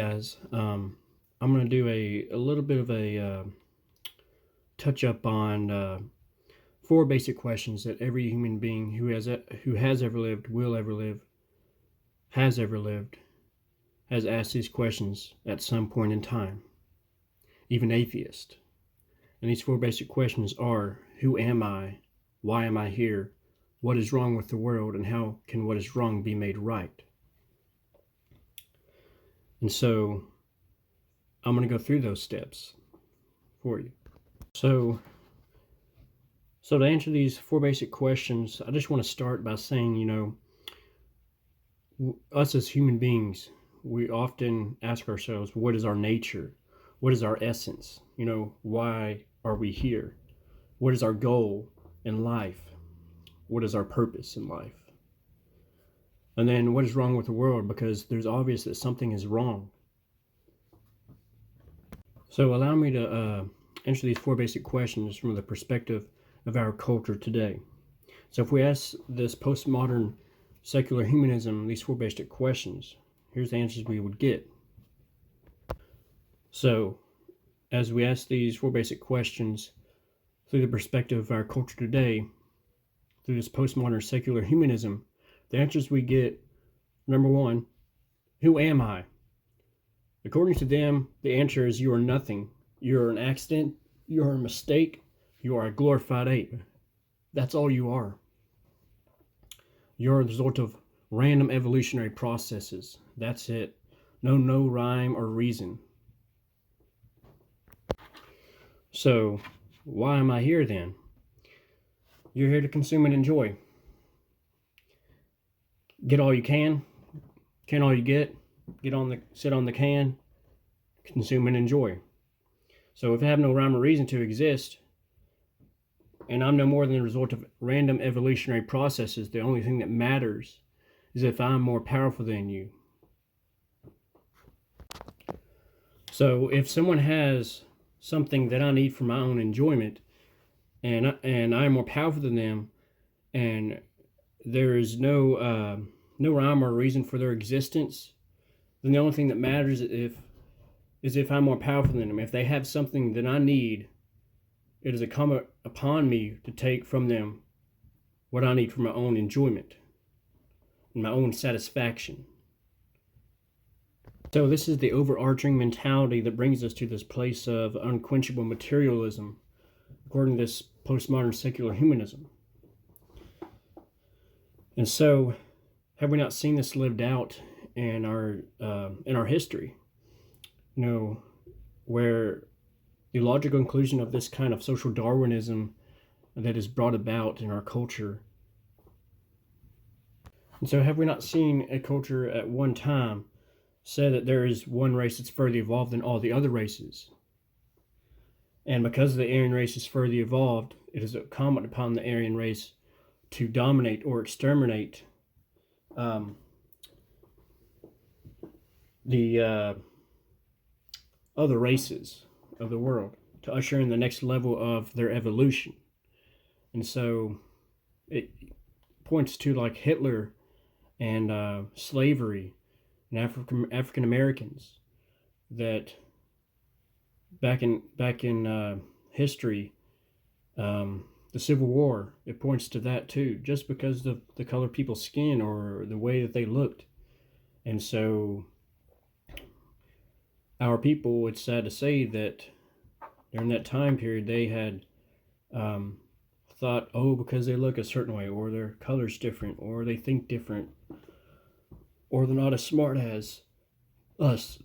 Guys, I'm going to do a little bit of a touch up on four basic questions that every human being who has ever lived, will ever live, has ever lived, has asked these questions at some point in time, even atheists. And these four basic questions are: who am I? Why am I here? What is wrong with the world? And how can what is wrong be made right? And so I'm going to go through those steps for you. So to answer these four basic questions, I just want to start by saying, us as human beings, we often ask ourselves, what is our nature? What is our essence? Why are we here? What is our goal in life? What is our purpose in life? And then what is wrong with the world? Because there's obvious that something is wrong. So allow me to answer these four basic questions from the perspective of our culture today. So if we ask this postmodern secular humanism these four basic questions, here's the answers we would get. So as we ask these four basic questions through the perspective of our culture today, through this postmodern secular humanism, the answers we get: number one, who am I? According to them, the answer is you are nothing. You're an accident. You're a mistake. You are a glorified ape. That's all you are. You're the result of random evolutionary processes. That's it. No rhyme or reason. So, why am I here then? You're here to consume and enjoy. Get all you can all you get. Sit on the can, consume and enjoy. So if I have no rhyme or reason to exist, and I'm no more than the result of random evolutionary processes, the only thing that matters is if I'm more powerful than you. So if someone has something that I need for my own enjoyment, and I'm more powerful than them, and there is no rhyme or reason for their existence, then the only thing that matters is if I'm more powerful than them. If they have something that I need, it is incumbent upon me to take from them what I need for my own enjoyment and my own satisfaction. So this is the overarching mentality that brings us to this place of unquenchable materialism, according to this postmodern secular humanism. And so, have we not seen this lived out in our history? Where the logical conclusion of this kind of social Darwinism that is brought about in our culture. And so have we not seen a culture at one time say that there is one race that's further evolved than all the other races? And because the Aryan race is further evolved, it is incumbent upon the Aryan race to dominate or exterminate the other races of the world to usher in the next level of their evolution. And so it points to like Hitler and slavery and African Americans, that back in history, the Civil War, it points to that too, just because of the color of people's skin or the way that they looked. And so our people, it's sad to say that during that time period, they had thought, because they look a certain way, or their color's different, or they think different, or they're not as smart as us,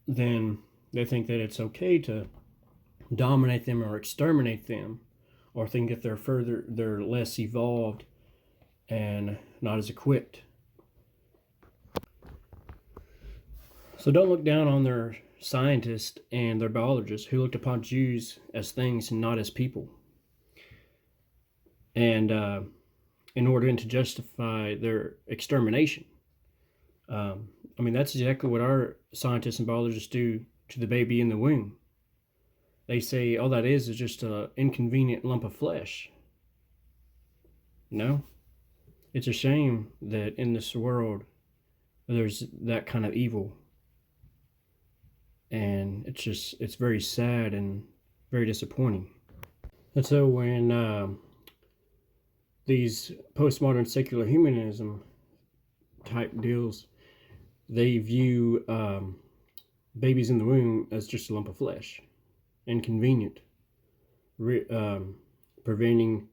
then they think that it's okay to dominate them or exterminate them, or think that they're less evolved and not as equipped. So don't look down on their scientists and their biologists who looked upon Jews as things and not as people. And in order to justify their extermination. That's exactly what our scientists and biologists do to the baby in the womb. They say all that is just an inconvenient lump of flesh. It's a shame that in this world there's that kind of evil. and it's very sad and very disappointing. And so when these postmodern secular humanism type deals, they view babies in the womb as just a lump of flesh, inconvenient, preventing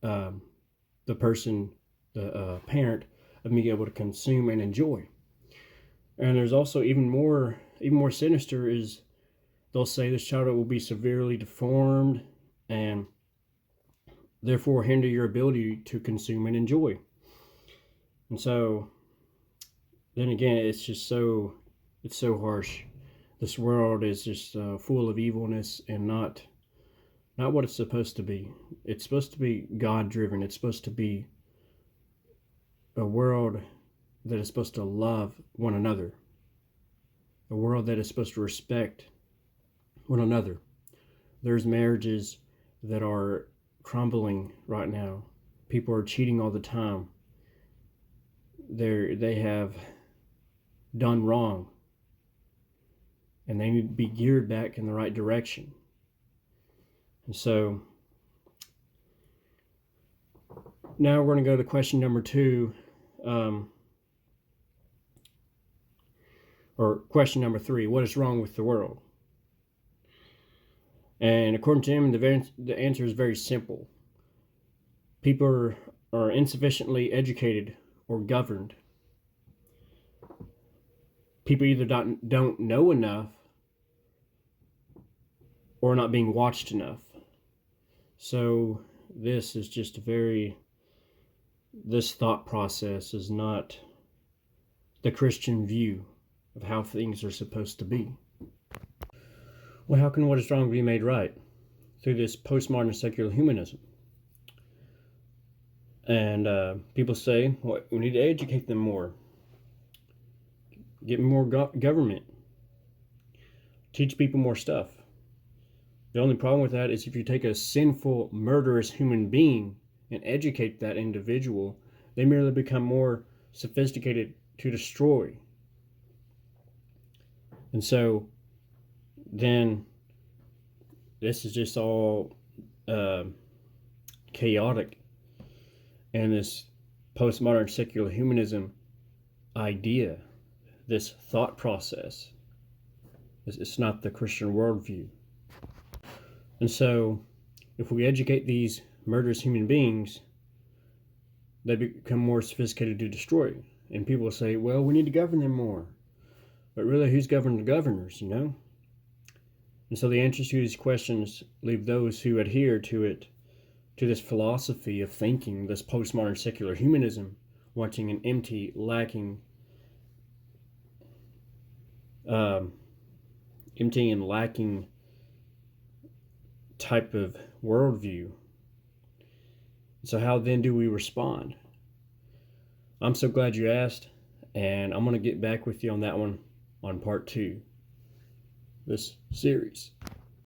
the person, the parent, of being able to consume and enjoy. And there's also even more sinister is they'll say this child will be severely deformed and therefore hinder your ability to consume and enjoy. And so then again, it's so harsh. This world is just full of evilness and not what it's supposed to be. It's supposed to be God driven. It's supposed to be a world that is supposed to love one another, a world that is supposed to respect one another. There's marriages that are crumbling right now. People are cheating all the time. They have done wrong, and they need to be geared back in the right direction. And so now we're going to go to question number 2, or question number 3. What is wrong with the world? And according to him, the answer is very simple. People are insufficiently educated or governed. People either don't know enough or not being watched enough. So this is just this thought process is not the Christian view of how things are supposed to be. Well, how can what is wrong be made right? Through this postmodern secular humanism. And people say, well, we need to educate them more. Get more government. Teach people more stuff. The only problem with that is if you take a sinful, murderous human being and educate that individual, they merely become more sophisticated to destroy. And so then this is just all chaotic. And this postmodern secular humanism idea, this thought process, it's not the Christian worldview. And so if we educate these murderous human beings, they become more sophisticated to destroy. And people will say, well, we need to govern them more. But really, who's governing the governors, you know? And so the answers to these questions leave those who adhere to this philosophy of thinking, this postmodern secular humanism, wanting an empty, lacking, empty and lacking type of worldview. So how then do we respond? I'm so glad you asked, and I'm going to get back with you on that one on part 2 this series.